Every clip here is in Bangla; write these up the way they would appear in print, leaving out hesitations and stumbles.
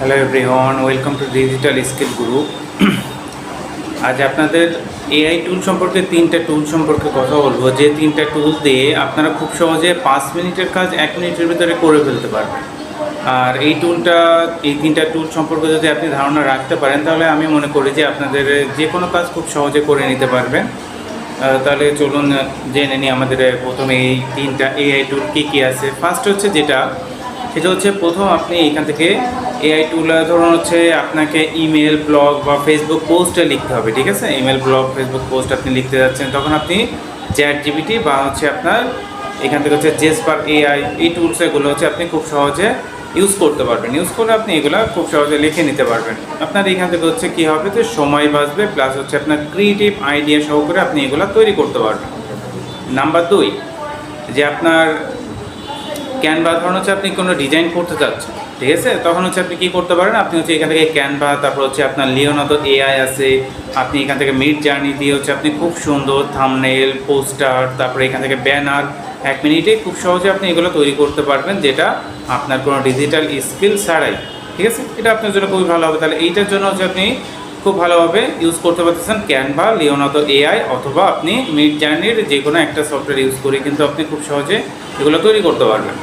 Hello everyone, welcome to digital skill group. আজ আপনাদের এআই টুল সম্পর্কে তিনটা টুল সম্পর্কে কথা বলবো, যে তিনটা টুল দিয়ে আপনারা খুব সহজে 5 মিনিটের কাজ 1 মিনিটের ভিতরে করে ফেলতে পারবেন। আর এই তিনটা টুল সম্পর্কে যদি আপনি ধারণা রাখতে পারেন, তাহলে আমি মনে করি যে আপনাদের যে কোনো কাজ খুব সহজে করে নিতে পারবেন। তাহলে চলুন জেনে নিই আমাদের প্রথমে এই তিনটা এআই টুল কী কী আছে। ফার্স্ট হচ্ছে সেটা হচ্ছে প্রথম আপনি এখান থেকে এআই টুল ধরুন হচ্ছে আপনাকে ইমেল, ব্লগ বা ফেসবুক পোস্টে লিখতে হবে, ঠিক আছে? ইমেল, ব্লগ, ফেসবুক পোস্ট আপনি লিখতে যাচ্ছেন, তখন আপনি চ্যাট জিপিটি বা হচ্ছে আপনার এখান থেকে হচ্ছে জেসপার এআই, এই টুলস এগুলো হচ্ছে আপনি খুব সহজে ইউজ করতে পারবেন। ইউজ করে আপনি এগুলো খুব সহজে লিখে নিতে পারবেন। আপনার এখান থেকে হচ্ছে কী হবে, যে সময় বাঁচবে, প্লাস হচ্ছে আপনার ক্রিয়েটিভ আইডিয়া সহকারে আপনি এগুলো তৈরি করতে পারবেন। নাম্বার 2, যে আপনার ক্যানভা, ধরুন হচ্ছে আপনি কোনো ডিজাইন করতে চাচ্ছেন, ঠিক আছে? তখন হচ্ছে আপনি কী করতে পারেন, আপনি হচ্ছে এখান থেকে ক্যানভা, তারপর হচ্ছে আপনার লিওনার্দো এআই আছে, আপনি এখান থেকে মিড জার্নি দিয়ে হচ্ছে আপনি খুব সুন্দর থাম্বনেল, পোস্টার, তারপরে এখান থেকে ব্যানার 1 মিনিটে খুব সহজে আপনি এগুলো তৈরি করতে পারবেন, যেটা আপনার কোনো ডিজিটাল স্কিল ছাড়াই, ঠিক আছে? এটা আপনার জন্য খুবই ভালো হবে। তাহলে এইটার জন্য হচ্ছে আপনি খুব ভালোভাবে ইউজ করতে পারতেছেন ক্যানভা, লিওনার্দো এআই, অথবা আপনি মিড জার্নির যে কোনো একটা সফটওয়্যার ইউজ করে কিন্তু আপনি খুব সহজে এগুলো তৈরি করতে পারবেন।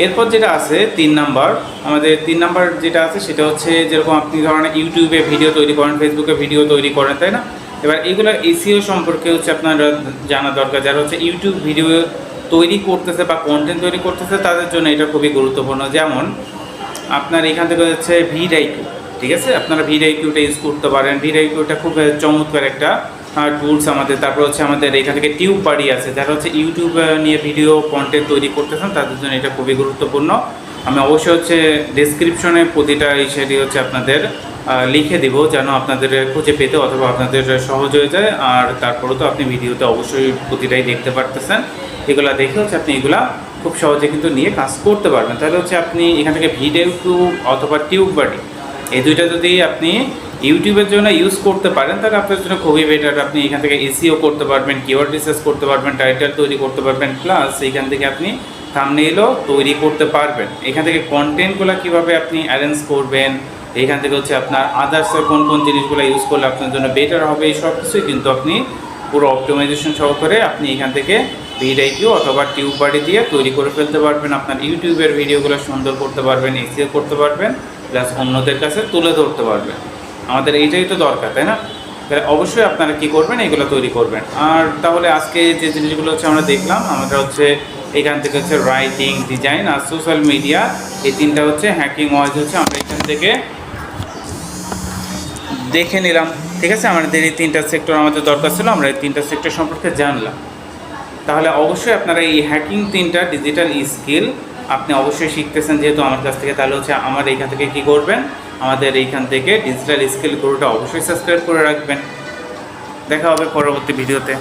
এরপর যেটা আছে 3 নাম্বার, আমাদের 3 নাম্বার যেটা আছে সেটা হচ্ছে, যেরকম আপনি ধরেন ইউটিউবে ভিডিও তৈরি করেন, ফেসবুকে ভিডিও তৈরি করেন, তাই না? এবার এগুলো এসইও সম্পর্কে হচ্ছে আপনার জানা দরকার। যারা হচ্ছে ইউটিউব ভিডিও তৈরি করতেছে বা কন্টেন্ট তৈরি করতেছে, তাদের জন্য এটা খুবই গুরুত্বপূর্ণ। যেমন আপনার এখান থেকে হচ্ছে ভিডআইকিউ, ঠিক আছে? আপনারা ভিডআইকিউটা ইউজ করতে পারেন। ভিডআইকিউটা খুব চমৎকার একটা টুলস আমাদের। তারপর হচ্ছে আমাদের এখান থেকে টিউব বাড়ি আছে, যারা হচ্ছে ইউটিউব নিয়ে ভিডিও কন্টেন্ট তৈরি করতেছেন, তাদের জন্য এটা খুবই গুরুত্বপূর্ণ। আমি অবশ্যই হচ্ছে ডেসক্রিপশনে প্রতিটা সেটি হচ্ছে আপনাদের লিখে দিব, যেন আপনাদের খুঁজে পেতে অথবা আপনাদের সহজ হয়ে যায়। আর তারপরে তো আপনি ভিডিওতে অবশ্যই প্রতিটাই দেখতে পারতেছেন। এগুলো দেখে হচ্ছে আপনি এগুলা খুব সহজে কিন্তু নিয়ে কাজ করতে পারবেন। তাহলে হচ্ছে আপনি এখান থেকে ভিডআইকিউ অথবা টিউব বাড়ি, এই দুইটা যদি আপনি ইউটিউবের জন্য ইউজ করতে পারেন, তাহলে আপনার জন্য খুবই বেটার। আপনি এখান থেকে এসইও করতে পারবেন, কিওয়ার্ড রিসার্চ করতে পারবেন, টাইটেল তৈরি করতে পারবেন, প্লাস এখান থেকে আপনি থাম্বনেইলও তৈরি করতে পারবেন। এখান থেকে কন্টেন্টগুলো কীভাবে আপনি অ্যারেঞ্জ করবেন, এখান থেকে হচ্ছে আপনার আদার্স কোন কোন জিনিসগুলো ইউজ করলে আপনার জন্য বেটার হবে, এই সব কিছুই কিন্তু আপনি পুরো অপটিমাইজেশন সহকারে আপনি এখান থেকে ভিডআইকিউ অথবা টিউব বাড়ি দিয়ে তৈরি করে ফেলতে পারবেন। আপনার ইউটিউবের ভিডিওগুলো সুন্দর করতে পারবেন, এসইও করতে পারবেন, প্লাস অন্যদের কাছে তুলে ধরতে পারবেন। আমাদের এইটাই তো দরকার, তাই না? তাহলে অবশ্যই আপনারা কী করবেন, এগুলো তৈরি করবেন। আর তাহলে আজকে যে জিনিসগুলো হচ্ছে আমরা দেখলাম, আমাদের হচ্ছে এখান থেকে হচ্ছে রাইটিং, ডিজাইন আর সোশ্যাল মিডিয়া, এই তিনটা হচ্ছে হ্যাকিং ওয়াইজ হচ্ছে আমরা এখান থেকে দেখে নিলাম, ঠিক আছে? আমাদের এই 3টা সেক্টর আমাদের দরকার ছিল, আমরা এই 3টা সেক্টর সম্পর্কে জানলাম। তাহলে অবশ্যই আপনারা এই হ্যাকিং 3টা ডিজিটাল স্কিল আপনি অবশ্যই শিখতেছেন যেহেতু আমার কাছ থেকে। তাহলে হচ্ছে আমার এইখান থেকে কী করবেন, আমাদের এইখান থেকে ডিজিটাল স্কিল গ্রুপটা অবশ্যই সাবস্ক্রাইব করে রাখবেন। দেখা হবে পরবর্তী ভিডিওতে।